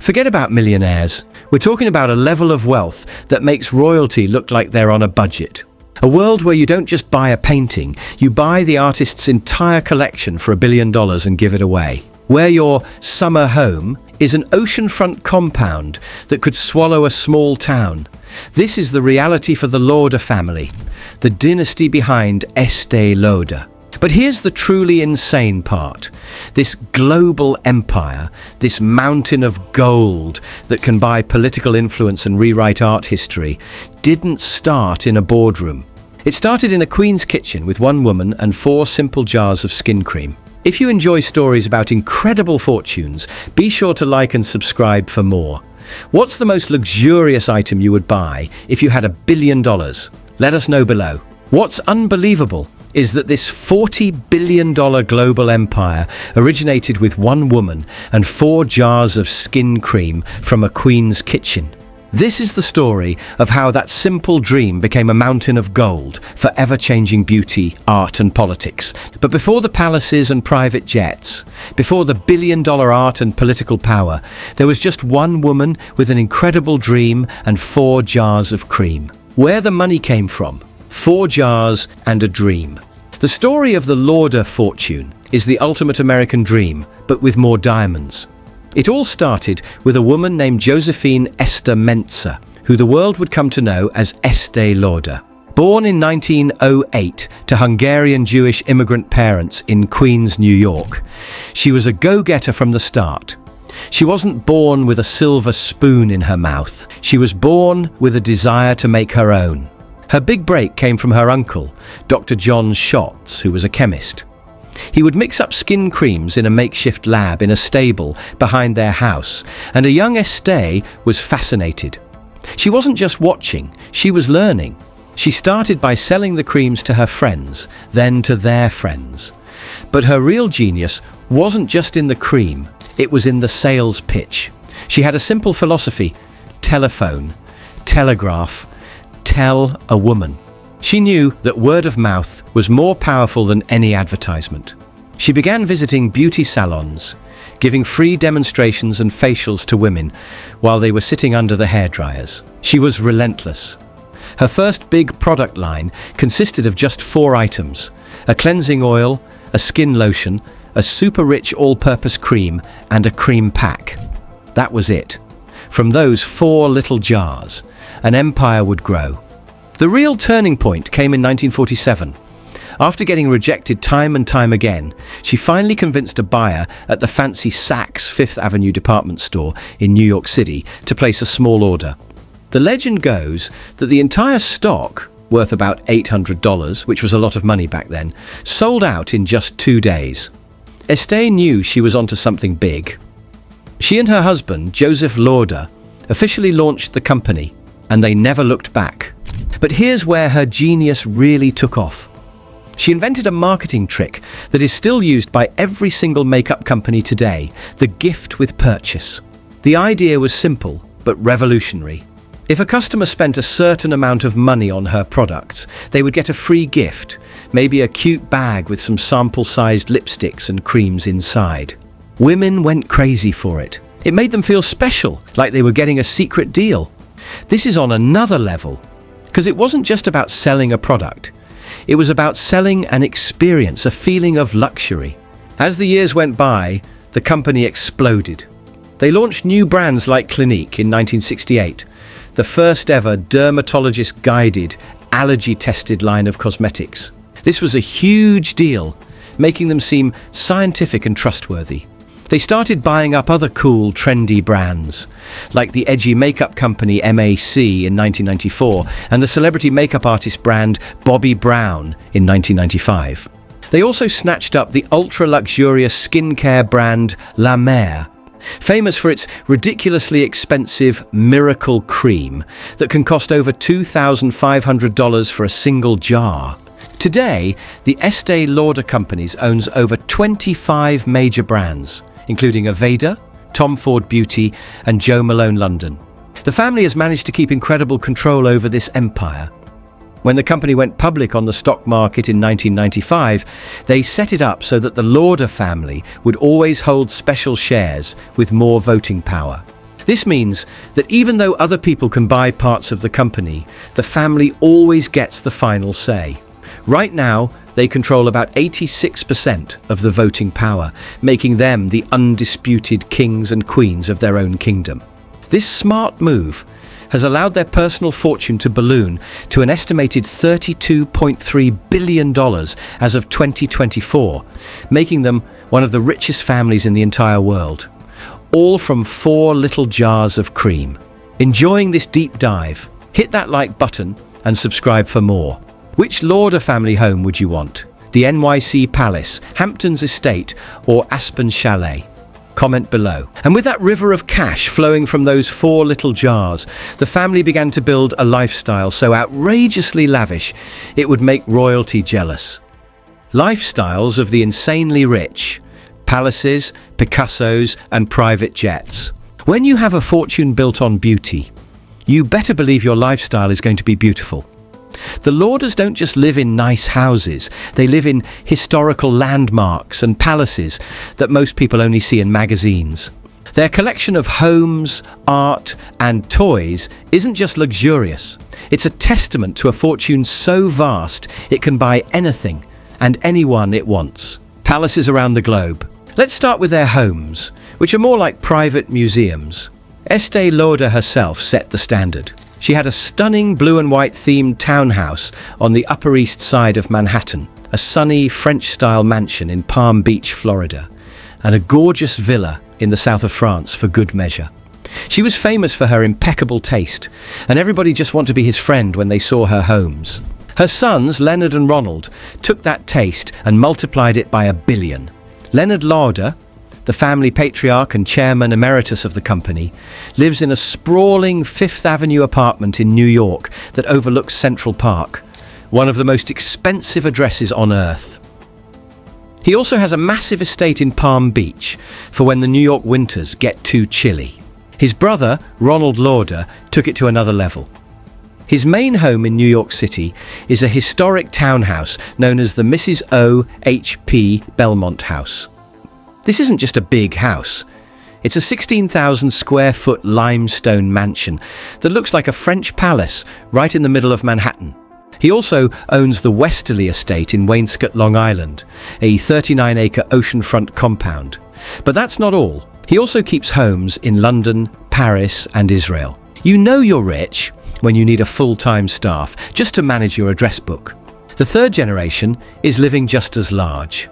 Forget about millionaires. We're talking about a level of wealth that makes royalty look like they're on a budget. A world where you don't just buy a painting, you buy the artist's entire collection for $1 billion and give it away. Where your summer home is an oceanfront compound that could swallow a small town. This is the reality for the Lauder family, the dynasty behind Estée Lauder. But here's the truly insane part. This global empire, this mountain of gold that can buy political influence and rewrite art history, didn't start in a boardroom. It started in a queen's kitchen with one woman and 4 simple jars of skin cream. If you enjoy stories about incredible fortunes, be sure to like and subscribe for more. What's the most luxurious item you would buy if you had $1 billion? Let us know below. What's unbelievable is that this $40 billion global empire originated with one woman and 4 jars of skin cream from a queen's kitchen. This is the story of how that simple dream became a mountain of gold, forever changing beauty, art and politics. But before the palaces and private jets, before the billion-dollar art and political power, there was just one woman with an incredible dream and 4 jars of cream. Where the money came from? 4 jars and a dream. The story of the Lauder fortune is the ultimate American dream, but with more diamonds. It all started with a woman named Josephine Esther Mentzer, who the world would come to know as Estée Lauder. Born in 1908 to Hungarian Jewish immigrant parents in Queens, New York, she was a go-getter from the start. She wasn't born with a silver spoon in her mouth. She was born with a desire to make her own. Her big break came from her uncle, Dr. John Schatz, who was a chemist. He would mix up skin creams in a makeshift lab in a stable behind their house, and a young Estée was fascinated. She wasn't just watching, she was learning. She started by selling the creams to her friends, then to their friends. But her real genius wasn't just in the cream, it was in the sales pitch. She had a simple philosophy: telephone, telegraph, tell a woman. She knew that word of mouth was more powerful than any advertisement. She began visiting beauty salons, giving free demonstrations and facials to women while they were sitting under the hairdryers. She was relentless. Her first big product line consisted of just 4 items: a cleansing oil, a skin lotion, a super rich all-purpose cream, and a cream pack. That was it. From those 4 little jars, an empire would grow. The real turning point came in 1947. After getting rejected time and time again, she finally convinced a buyer at the fancy Saks Fifth Avenue department store in New York City to place a small order. The legend goes that the entire stock, worth about $800, which was a lot of money back then, sold out in just 2 days. Estée knew she was onto something big. She and her husband, Joseph Lauder, officially launched the company, and they never looked back. But here's where her genius really took off. She invented a marketing trick that is still used by every single makeup company today: the gift with purchase. The idea was simple, but revolutionary. If a customer spent a certain amount of money on her products, they would get a free gift, maybe a cute bag with some sample-sized lipsticks and creams inside. Women went crazy for it. It made them feel special, like they were getting a secret deal. This is on another level, because it wasn't just about selling a product. It was about selling an experience, a feeling of luxury. As the years went by, the company exploded. They launched new brands like Clinique in 1968, the first ever dermatologist-guided, allergy-tested line of cosmetics. This was a huge deal, making them seem scientific and trustworthy. They started buying up other cool, trendy brands, like the edgy makeup company MAC in 1994 and the celebrity makeup artist brand Bobbi Brown in 1995. They also snatched up the ultra-luxurious skincare brand La Mer, famous for its ridiculously expensive miracle cream that can cost over $2,500 for a single jar. Today, the Estée Lauder Companies owns over 25 major brands, including Aveda, Tom Ford Beauty, and Jo Malone London. The family has managed to keep incredible control over this empire. When the company went public on the stock market in 1995, they set it up so that the Lauder family would always hold special shares with more voting power. This means that even though other people can buy parts of the company, the family always gets the final say. Right now, they control about 86% of the voting power, making them the undisputed kings and queens of their own kingdom. This smart move has allowed their personal fortune to balloon to an estimated $32.3 billion as of 2024, making them one of the richest families in the entire world. All from 4 little jars of cream. Enjoying this deep dive? Hit that like button and subscribe for more. Which Lauder family home would you want? The NYC Palace, Hamptons Estate, or Aspen Chalet? Comment below. And with that river of cash flowing from those 4 little jars, the family began to build a lifestyle so outrageously lavish it would make royalty jealous. Lifestyles of the insanely rich. Palaces, Picassos, and private jets. When you have a fortune built on beauty, you better believe your lifestyle is going to be beautiful. The Lauders don't just live in nice houses, they live in historical landmarks and palaces that most people only see in magazines. Their collection of homes, art, and toys isn't just luxurious, it's a testament to a fortune so vast it can buy anything and anyone it wants. Palaces around the globe. Let's start with their homes, which are more like private museums. Estée Lauder herself set the standard. She had a stunning blue and white themed townhouse on the Upper East Side of Manhattan, a sunny French-style mansion in Palm Beach, Florida, and a gorgeous villa in the south of France for good measure. She was famous for her impeccable taste, and everybody just wanted to be his friend when they saw her homes. Her sons, Leonard and Ronald, took that taste and multiplied it by 1 billion. Leonard Lauder, the family patriarch and chairman emeritus of the company, lives in a sprawling Fifth Avenue apartment in New York that overlooks Central Park, one of the most expensive addresses on earth. He also has a massive estate in Palm Beach for when the New York winters get too chilly. His brother, Ronald Lauder, took it to another level. His main home in New York City is a historic townhouse known as the Mrs. O. H. P. Belmont House. This isn't just a big house. It's a 16,000 square foot limestone mansion that looks like a French palace right in the middle of Manhattan. He also owns the Westerly Estate in Wainscott, Long Island, a 39-acre oceanfront compound. But that's not all. He also keeps homes in London, Paris, and Israel. You know you're rich when you need a full-time staff just to manage your address book. The third generation is living just as large.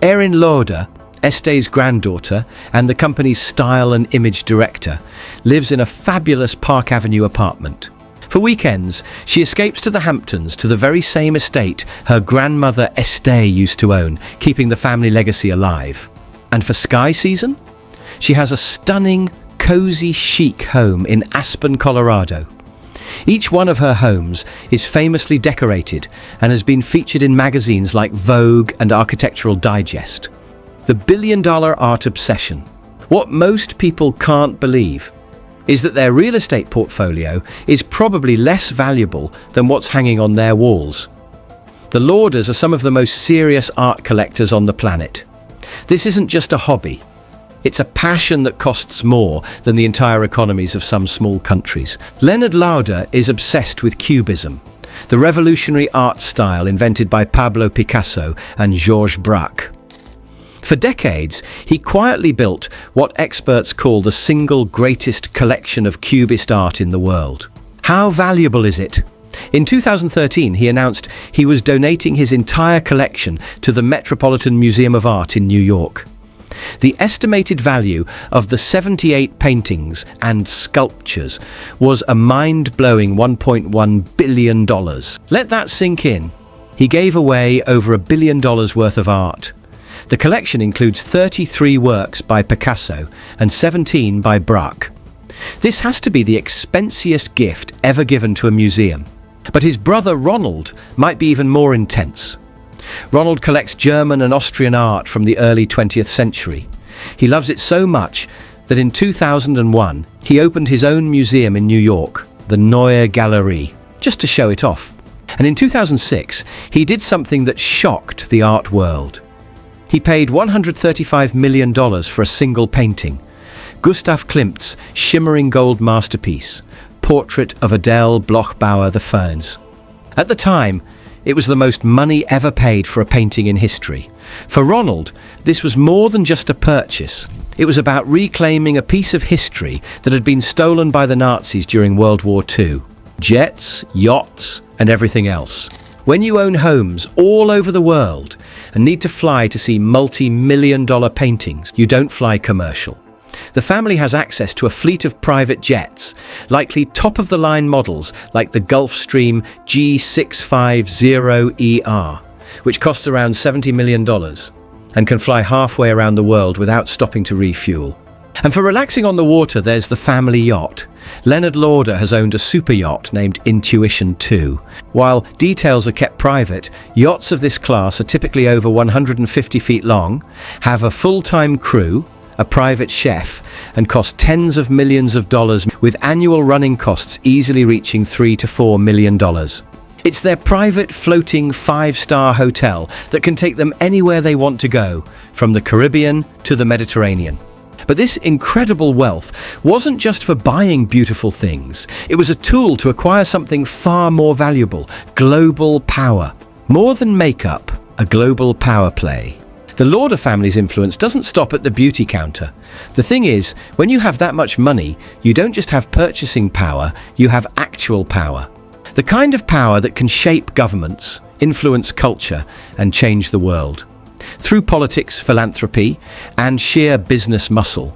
Erin Lauder, Estée's granddaughter and the company's style and image director, lives in a fabulous Park Avenue apartment. For weekends, she escapes to the Hamptons to the very same estate her grandmother Estée used to own, keeping the family legacy alive. And for ski season, she has a stunning, cozy, chic home in Aspen, Colorado. Each one of her homes is famously decorated and has been featured in magazines like Vogue and Architectural Digest. The billion-dollar art obsession. What most people can't believe is that their real estate portfolio is probably less valuable than what's hanging on their walls. The Lauders are some of the most serious art collectors on the planet. This isn't just a hobby. It's a passion that costs more than the entire economies of some small countries. Leonard Lauder is obsessed with Cubism, the revolutionary art style invented by Pablo Picasso and Georges Braque. For decades, he quietly built what experts call the single greatest collection of Cubist art in the world. How valuable is it? In 2013, he announced he was donating his entire collection to the Metropolitan Museum of Art in New York. The estimated value of the 78 paintings and sculptures was a mind-blowing $1.1 billion. Let that sink in. He gave away over $1 billion worth of art. The collection includes 33 works by Picasso and 17 by Braque. This has to be the expensiest gift ever given to a museum. But his brother Ronald might be even more intense. Ronald collects German and Austrian art from the early 20th century. He loves it so much that in 2001, he opened his own museum in New York, the Neue Galerie, just to show it off. And in 2006, he did something that shocked the art world. He paid $135 million for a single painting, Gustav Klimt's shimmering gold masterpiece, Portrait of Adele Bloch-Bauer The Ferns. At the time, it was the most money ever paid for a painting in history. For Ronald, this was more than just a purchase. It was about reclaiming a piece of history that had been stolen by the Nazis during World War II. Jets, yachts, and everything else. When you own homes all over the world and need to fly to see multi-million-dollar paintings, you don't fly commercial. The family has access to a fleet of private jets, likely top-of-the-line models like the Gulfstream G650ER, which costs around $70 million and can fly halfway around the world without stopping to refuel. And for relaxing on the water, there's the family yacht. Leonard Lauder has owned a super yacht named Intuition 2. While details are kept private, yachts of this class are typically over 150 feet long, have a full-time crew, a private chef, and cost tens of millions of dollars, with annual running costs easily reaching $3 to $4 million. It's their private floating 5-star hotel that can take them anywhere they want to go, from the Caribbean to the Mediterranean. But this incredible wealth wasn't just for buying beautiful things. It was a tool to acquire something far more valuable: global power. More than makeup, a global power play. The Lauder family's influence doesn't stop at the beauty counter. The thing is, when you have that much money, you don't just have purchasing power, you have actual power. The kind of power that can shape governments, influence culture, and change the world. Through politics, philanthropy, and sheer business muscle,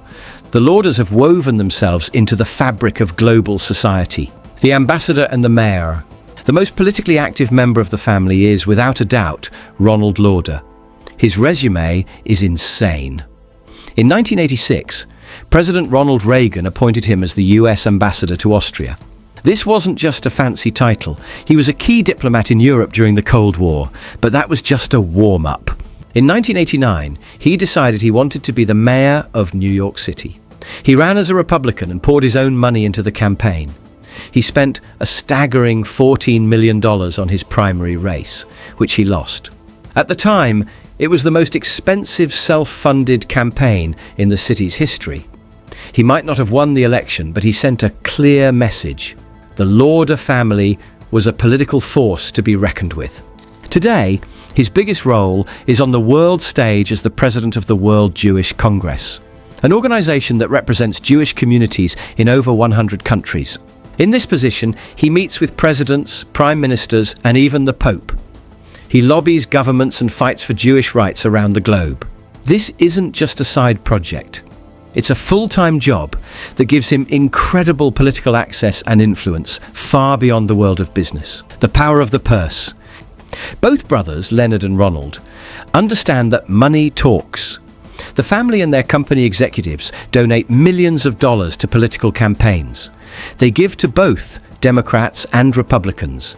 the Lauders have woven themselves into the fabric of global society. The ambassador and the mayor. The most politically active member of the family is, without a doubt, Ronald Lauder. His resume is insane. In 1986, President Ronald Reagan appointed him as the US ambassador to Austria. This wasn't just a fancy title. He was a key diplomat in Europe during the Cold War, but that was just a warm-up. In 1989, he decided he wanted to be the mayor of New York City. He ran as a Republican and poured his own money into the campaign. He spent a staggering $14 million on his primary race, which he lost. At the time, it was the most expensive self-funded campaign in the city's history. He might not have won the election, but he sent a clear message. The Lauder family was a political force to be reckoned with. Today, his biggest role is on the world stage as the president of the World Jewish Congress, an organization that represents Jewish communities in over 100 countries. In this position, he meets with presidents, prime ministers, and even the Pope. He lobbies governments and fights for Jewish rights around the globe. This isn't just a side project. It's a full-time job that gives him incredible political access and influence far beyond the world of business. The power of the purse. Both brothers, Leonard and Ronald, understand that money talks. The family and their company executives donate millions of dollars to political campaigns. They give to both Democrats and Republicans,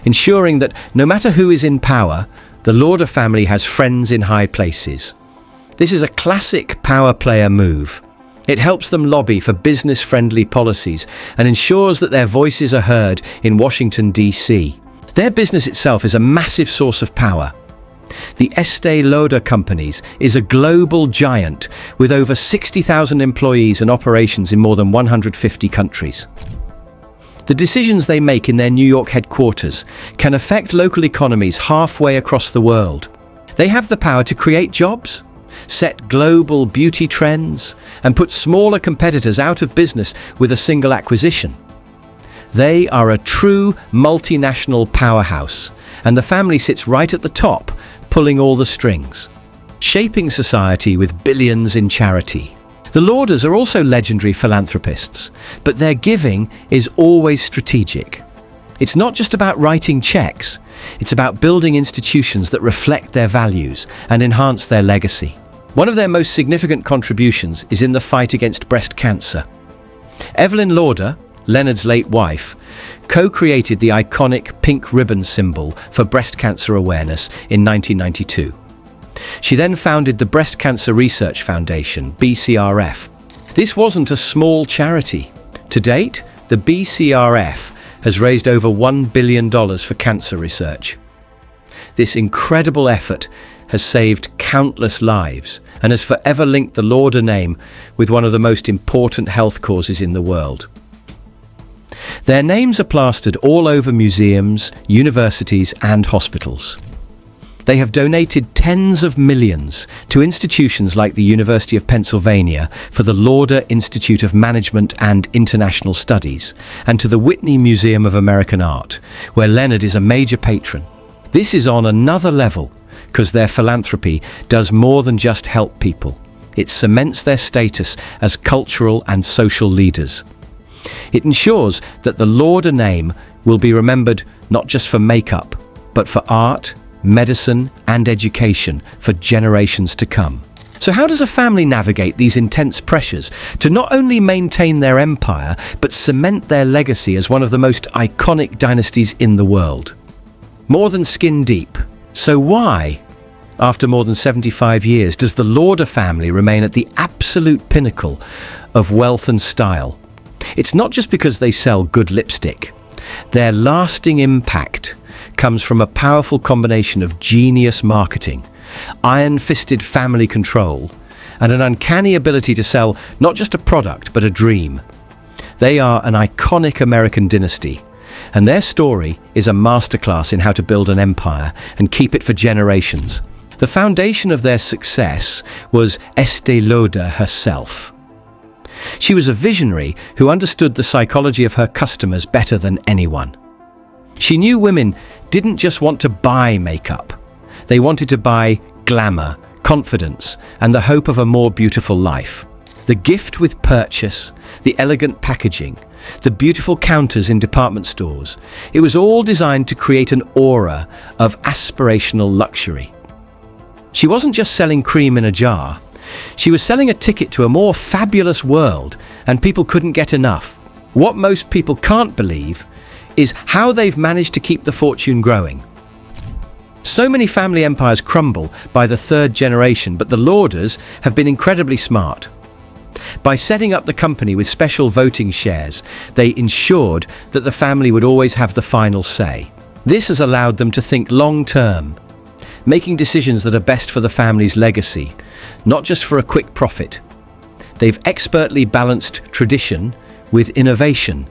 ensuring that no matter who is in power, the Lauder family has friends in high places. This is a classic power player move. It helps them lobby for business-friendly policies and ensures that their voices are heard in Washington, D.C. Their business itself is a massive source of power. The Estée Lauder Companies is a global giant with over 60,000 employees and operations in more than 150 countries. The decisions they make in their New York headquarters can affect local economies halfway across the world. They have the power to create jobs, set global beauty trends, and put smaller competitors out of business with a single acquisition. They are a true multinational powerhouse, and the family sits right at the top, pulling all the strings, shaping society with billions in charity. The Lauders are also legendary philanthropists, but their giving is always strategic. It's not just about writing checks, it's about building institutions that reflect their values and enhance their legacy. One of their most significant contributions is in the fight against breast cancer. Evelyn Lauder, Leonard's late wife, co-created the iconic pink ribbon symbol for breast cancer awareness in 1992. She then founded the Breast Cancer Research Foundation, BCRF. This wasn't a small charity. To date, the BCRF has raised over $1 billion for cancer research. This incredible effort has saved countless lives and has forever linked the Lauder name with one of the most important health causes in the world. Their names are plastered all over museums, universities, and hospitals. They have donated tens of millions to institutions like the University of Pennsylvania for the Lauder Institute of Management and International Studies, and to the Whitney Museum of American Art, where Leonard is a major patron. This is on another level, because their philanthropy does more than just help people. It cements their status as cultural and social leaders. It ensures that the Lauder name will be remembered not just for makeup, but for art, medicine, and education for generations to come. So how does a family navigate these intense pressures to not only maintain their empire, but cement their legacy as one of the most iconic dynasties in the world? More than skin deep. So why, after more than 75 years, does the Lauder family remain at the absolute pinnacle of wealth and style? It's not just because they sell good lipstick. Their lasting impact comes from a powerful combination of genius marketing, iron-fisted family control, and an uncanny ability to sell not just a product, but a dream. They are an iconic American dynasty, and their story is a masterclass in how to build an empire and keep it for generations. The foundation of their success was Estée Lauder herself. She was a visionary who understood the psychology of her customers better than anyone. She knew women didn't just want to buy makeup. They wanted to buy glamour, confidence, and the hope of a more beautiful life. The gift with purchase, the elegant packaging, the beautiful counters in department stores, it was all designed to create an aura of aspirational luxury. She wasn't just selling cream in a jar. She was selling a ticket to a more fabulous world, and people couldn't get enough. What most people can't believe is how they've managed to keep the fortune growing. So many family empires crumble by the third generation, but the Lauders have been incredibly smart. By setting up the company with special voting shares, they ensured that the family would always have the final say. This has allowed them to think long-term, making decisions that are best for the family's legacy, not just for a quick profit. They've expertly balanced tradition with innovation,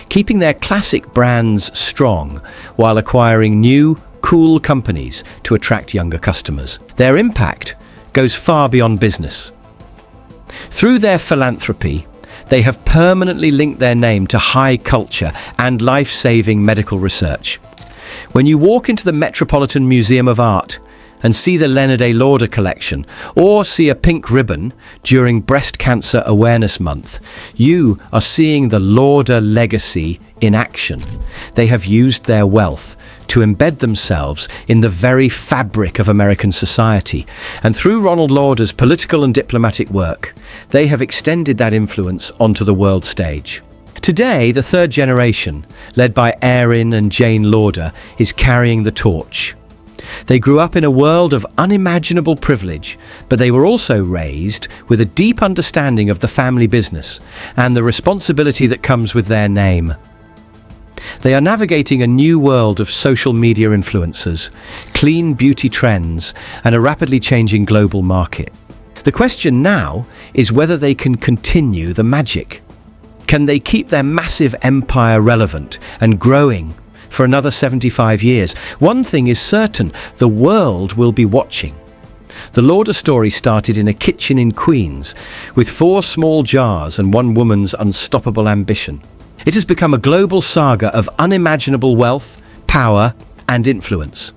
keeping their classic brands strong while acquiring new, cool companies to attract younger customers. Their impact goes far beyond business. Through their philanthropy, they have permanently linked their name to high culture and life-saving medical research. When you walk into the Metropolitan Museum of Art and see the Leonard A. Lauder collection, or see a pink ribbon during Breast Cancer Awareness Month, you are seeing the Lauder legacy in action. They have used their wealth to embed themselves in the very fabric of American society, and through Ronald Lauder's political and diplomatic work, they have extended that influence onto the world stage. Today, the third generation, led by Erin and Jane Lauder, is carrying the torch. They grew up in a world of unimaginable privilege, but they were also raised with a deep understanding of the family business and the responsibility that comes with their name. They are navigating a new world of social media influencers, clean beauty trends, and a rapidly changing global market. The question now is whether they can continue the magic. Can they keep their massive empire relevant and growing for another 75 years? One thing is certain, the world will be watching. The Lauder story started in a kitchen in Queens with 4 small jars and one woman's unstoppable ambition. It has become a global saga of unimaginable wealth, power, and influence.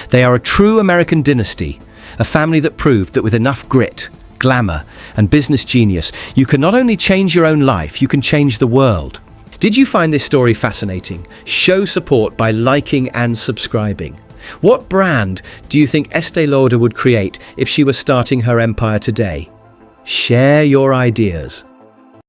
They are a true American dynasty, a family that proved that with enough grit, glamour, and business genius, you can not only change your own life, you can change the world. Did you find this story fascinating? Show support by liking and subscribing. What brand do you think Estée Lauder would create if she were starting her empire today? Share your ideas.